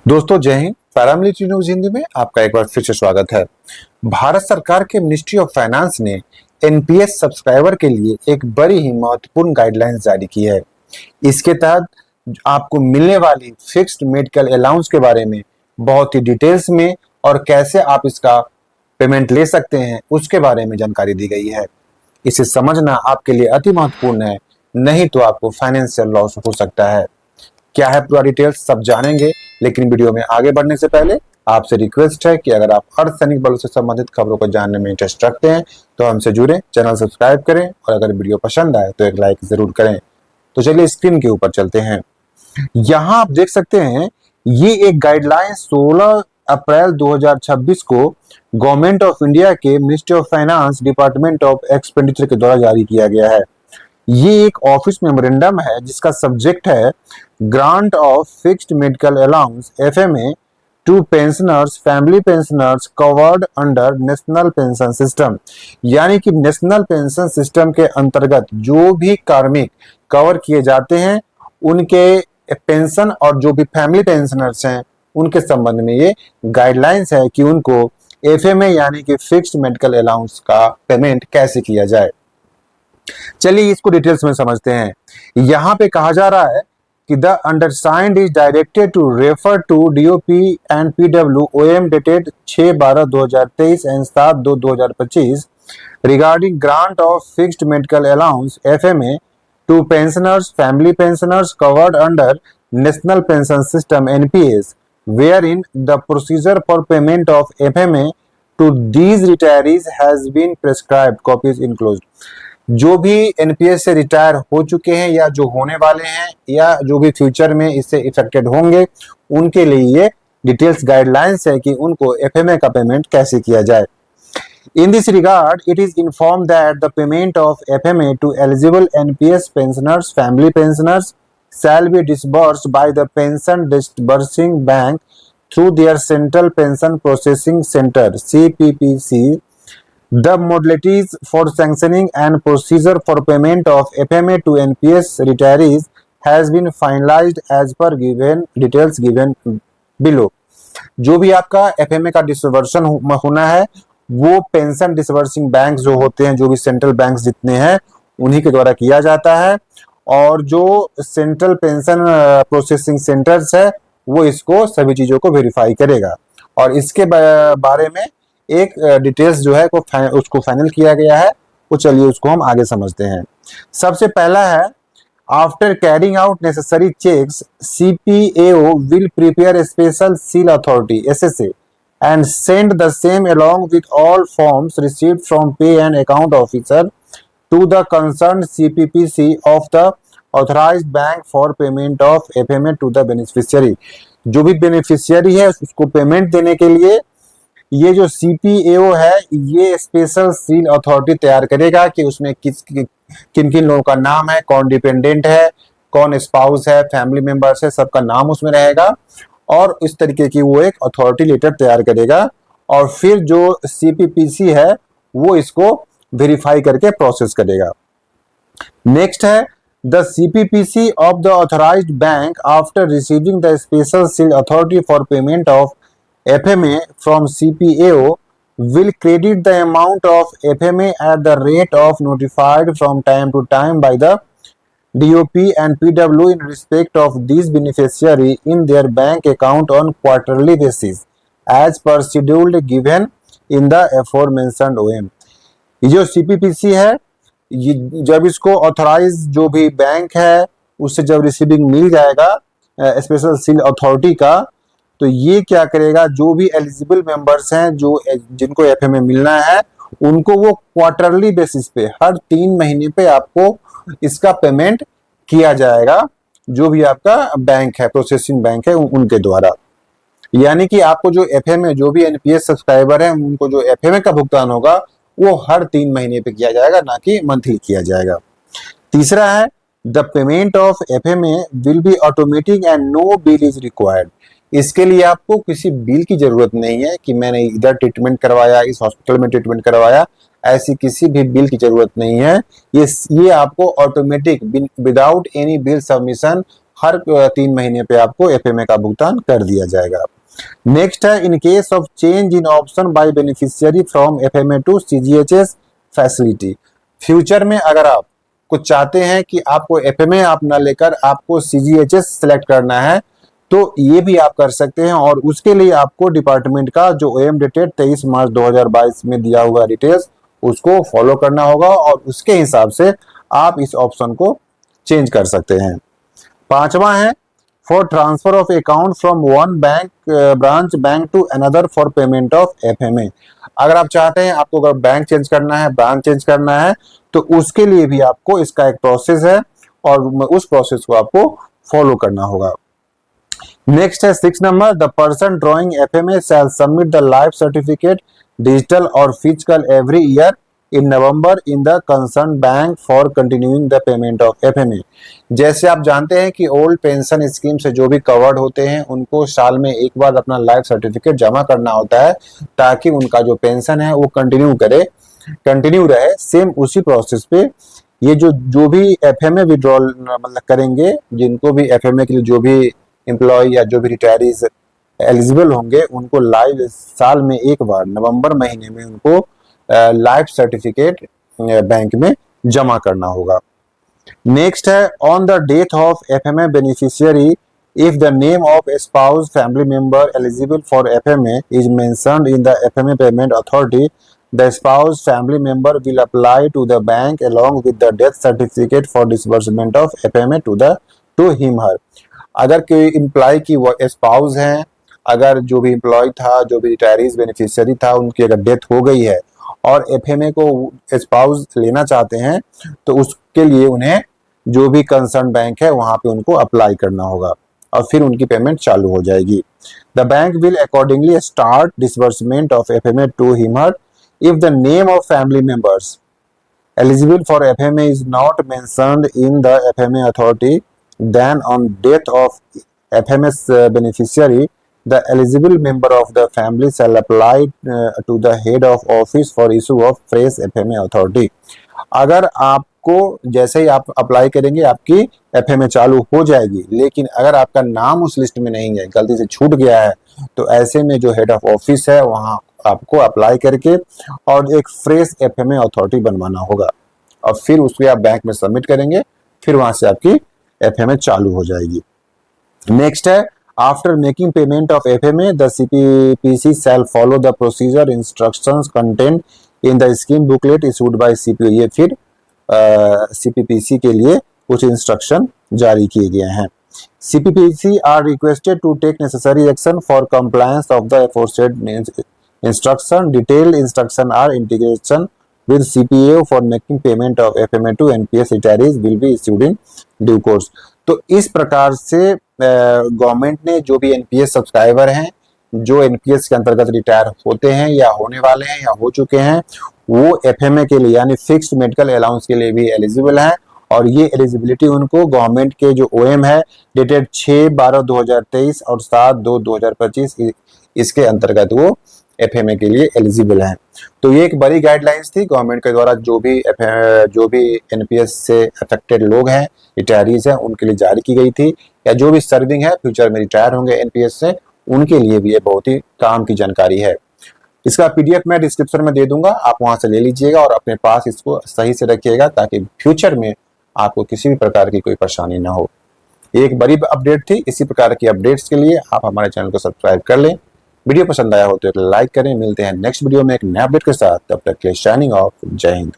दोस्तों जय Hind. Paramilitary news Hindi में आपका एक बार फिर से स्वागत है। भारत सरकार के मिनिस्ट्री ऑफ फाइनेंस ने एनपीएस सब्सक्राइबर के लिए एक बड़ी ही महत्वपूर्ण गाइडलाइंस जारी की है। इसके तहत आपको मिलने वाली फिक्स्ड मेडिकल अलाउंस के बारे में बहुत ही डिटेल्स में और कैसे आप इसका पेमेंट ले सकते हैं उसके बारे में जानकारी दी गई है। इसे समझना आपके लिए अति महत्वपूर्ण है, नहीं तो आपको फाइनेंशियल लॉस हो सकता है। क्या है पूरा डिटेल्स सब जानेंगे, लेकिन वीडियो में आगे बढ़ने से पहले आपसे रिक्वेस्ट है कि अगर आप अर्धसैनिक बलों से संबंधित खबरों को जानने में इंटरेस्ट रखते हैं तो हमसे जुड़े, चैनल सब्सक्राइब करें और अगर वीडियो पसंद आए तो एक लाइक जरूर करें। तो चलिए स्क्रीन के ऊपर चलते हैं। यहाँ आप देख सकते हैं ये एक गाइडलाइन 16 अप्रैल 2026 को गवर्नमेंट ऑफ इंडिया के ministry of finance department of expenditure के द्वारा जारी किया गया है। ये एक ऑफिस मेमोरेंडम है जिसका सब्जेक्ट है grant of fixed medical allowance FMA to pensioners family pensioners covered under national pension system. यानी कि नेशनल पेंशन सिस्टम के अंतर्गत जो भी कार्मिक कवर किए जाते हैं उनके पेंशन और जो भी फैमिली पेंशनर्स हैं उनके संबंध में ये गाइडलाइंस है कि उनको एफएमए यानी कि फिक्स्ड मेडिकल अलाउंस का पेमेंट कैसे किया जाए। चलिए इसको डिटेल्स में समझते हैं। यहां पे कहा जा रहा है कि the undersigned is directed to refer to DOP and PWOM dated 6/12/2023 and 7/2/2025 regarding grant of fixed medical allowance FMA to pensioners family pensioners covered under national pension system NPS wherein the procedure for payment of FMA to these retirees has been prescribed. Copies enclosed. जो भी NPS से retire हो चुके हैं या जो होने वाले हैं या जो भी फ्यूचर में इससे इफेक्टेड होंगे उनके लिए ये डिटेल्स गाइडलाइंस है कि उनको एफएमए का पेमेंट कैसे किया जाए। In this regard, it is informed that the payment of FMA to eligible NPS pensioners, family pensioners, shall be disbursed by the pension disbursing bank through their Central Pension Processing Center (CPPC). The modalities for sanctioning and procedure for payment of FMA to NPS retirees has been finalized as per given details given below. जो भी आपका एफएमए का डिसबर्सन होना है वो pension disbursing bank जो होते हैं, जो भी सेंट्रल बैंक जितने हैं उन्हीं के द्वारा किया जाता है और जो सेंट्रल पेंशन प्रोसेसिंग सेंटर्स है वो इसको सभी चीजों को वेरीफाई करेगा और इसके बारे में एक डिटेल्स जो है उसको फाइनल किया गया है। वो चलिए उसको हम आगे समझते हैं। सबसे पहला है after carrying out necessary checks CPAO will prepare special seal authority SSA and send the same along with all forms received from pay and account officer to the concerned CPPC of the authorized bank for payment of FMA to the beneficiary। जो भी beneficiary है उसको payment देने के लिए ये जो CPAO है ये स्पेशल सील अथॉरिटी तैयार करेगा कि उसमें किन किन लोगों का नाम है, कौन डिपेंडेंट है, कौन स्पाउस है, फैमिली मेंबर्स है, सबका नाम उसमें रहेगा और इस तरीके की वो एक अथॉरिटी लेटर तैयार करेगा और फिर जो सीपीपीसी है वो इसको वेरीफाई करके प्रोसेस करेगा। नेक्स्ट है the CPPC of the authorised bank after receiving the special seal authority for payment of FMA from CPAO will credit the amount of FMA at the rate of notified from time to time by the DOP and PW in respect of these beneficiary in their bank account on quarterly basis as per schedule given in the aforementioned OM। ये जो CPPC है ये जब इसको authorise जो भी bank है उससे जब रिसीविंग मिल जाएगा स्पेशल सील अथॉरिटी का तो ये क्या करेगा, जो भी एलिजिबल मेंबर्स हैं जो जिनको एफएमए मिलना है उनको वो क्वार्टरली बेसिस पे हर 3 महीने पे आपको इसका पेमेंट किया जाएगा जो भी आपका बैंक है, प्रोसेसिंग बैंक है उनके द्वारा। यानी कि आपको जो एफएमए जो भी एनपीएस सब्सक्राइबर है उनको जो एफएमए का भुगतान होगा वो हर 3 महीने पे किया जाएगा, ना कि मंथली किया जाएगा। तीसरा है the payment of FMA will be automatic and no bill is required. इसके लिए आपको किसी बिल की जरूरत नहीं है कि मैंने इधर ट्रीटमेंट करवाया, इस हॉस्पिटल में ट्रीटमेंट करवाया, ऐसी किसी भी बिल की जरूरत नहीं है। ये आपको automatic without any bill submission हर 3 महीने पे आपको एफएमए का भुगतान कर दिया जाएगा। नेक्स्ट है, in case of change in option by beneficiary from FMA to CGHS facility, future में अगर आप कुछ चाहते हैं कि आपको एफएमए आप ना लेकर आपको सीजीएचएस सेलेक्ट करना है, तो ये भी आप कर सकते हैं। और उसके लिए आपको डिपार्टमेंट का जो ओएम डेटेड 23 मार्च 2022 में दिया हुआ डिटेल्स उसको फॉलो करना होगा और उसके हिसाब से आप इस ऑप्शन को चेंज कर सकते हैं। पांचवा है, for transfer of account from one bank branch bank to another for payment of FMA. अगर आप चाहते हैं आपको अगर बैंक चेंज करना है, ब्रांच चेंज करना है, तो उसके लिए भी आपको इसका एक प्रोसेस है और उस प्रोसेस को आपको फॉलो करना होगा। नेक्स्ट है 6 number, the person drawing FMA shall submit the life certificate digital और physical every year in November in the concern bank for continuing the payment of FMA. जैसे आप जानते हैं कि ओल्ड पेंशन स्कीम से जो भी कवर्ड होते हैं उनको साल में एक बार अपना लाइफ सर्टिफिकेट जमा करना होता है ताकि उनका जो पेंशन है वो कंटिन्यू रहे। सेम उसी प्रोसेस पे ये जो भी एफएमए विड्रॉल मतलब करेंगे, जिनको भी एफएमए के लिए जो भी एम्प्लॉय या जो भी रिटायरीज एलिजिबल होंगे उनको लाइव साल में एक बार नवंबर महीने में उनको लाइफ सर्टिफिकेट बैंक में जमा करना होगा। नेक्स्ट है, on the death of FMA beneficiary if the name of a spouse family member eligible for FMA is mentioned in the FMA payment authority, the spouse family member will apply to the bank along with the death certificate for disbursement of FMA to him her। अगर कोई employ की वो spouse हैं, अगर जो भी employ था, जो भी रिटायरीज बेनिफिशियरी था, उनकी अगर डेथ हो गई है और एफएमए को स्पाउस लेना चाहते हैं, तो उसके लिए उन्हें जो भी कंसर्न बैंक है वहां पे उनको अप्लाई करना होगा और फिर उनकी पेमेंट चालू हो जाएगी। The bank will accordingly start disbursement of FMA to him her if the name of family members eligible for FMA is not mentioned in the FMA authority, then on death of FMS beneficiary, the eligible member of the family shall apply to the head of office for issue of fresh FMA authority। अगर आपको जैसे ही आप apply करेंगे आपकी एफएमए चालू हो जाएगी, लेकिन अगर आपका नाम उस लिस्ट में नहीं है, गलती से छूट गया है, तो ऐसे में जो हेड ऑफ ऑफिस है वहां आपको अप्लाई करके और एक फ्रेश एफएमए अथॉरिटी बनवाना होगा और फिर उसको आप बैंक में सबमिट करेंगे, फिर वहां से आपकी एफएमए चालू हो जाएगी। नेक्स्ट है, after making payment of FMA the CPPC shall follow the procedure instructions content in the scheme booklet issued by CPO. ये फिर सीपीपीसी के लिए कुछ इंस्ट्रक्शन जारी किए गए हैं। CPPC are requested to take necessary action for compliance of the aforesaid instruction. Detailed instruction are integration with CPAO for making payment of FMA to NPS retirees will be issued in due course। तो इस प्रकार से government ने जो भी NPS subscriber हैं, जो NPS के अंतर्गत रिटायर होते हैं या होने वाले हैं या हो चुके हैं, वो एफएमए के लिए यानी फिक्स्ड मेडिकल अलाउंस के लिए भी एलिजिबल हैं और ये एलिजिबिलिटी उनको गवर्नमेंट के जो ओएम है डेटेड 6/12/2023 और 7/2/2025 इसके अंतर्गत वो एफएमए के लिए एलिजिबल हैं। तो ये एक बड़ी गाइडलाइंस थी गवर्नमेंट के द्वारा जो भी एनपीएस से अफेक्टेड लोग हैं, रिटायरीज हैं, उनके लिए जारी की गई थी, या जो भी सर्विंग है फ्यूचर में रिटायर होंगे एनपीएस से, उनके लिए भी ये बहुत ही काम की जानकारी है। इसका पीडीएफ मैं डिस्क्रिप्शन में दे दूंगा, आप वहां से ले लीजिएगा और अपने पास इसको सही से रखिएगा ताकि फ्यूचर में आपको किसी भी प्रकार की कोई परेशानी ना हो। एक बड़ी अपडेट थी, इसी प्रकार की अपडेट्स के लिए आप हमारे चैनल को सब्सक्राइब कर लें। वीडियो पसंद आया हो तो लाइक करें। मिलते हैं नेक्स्ट वीडियो में एक नए अपडेट के साथ, तब तक के लिए साइनिंग ऑफ। जय हिंद।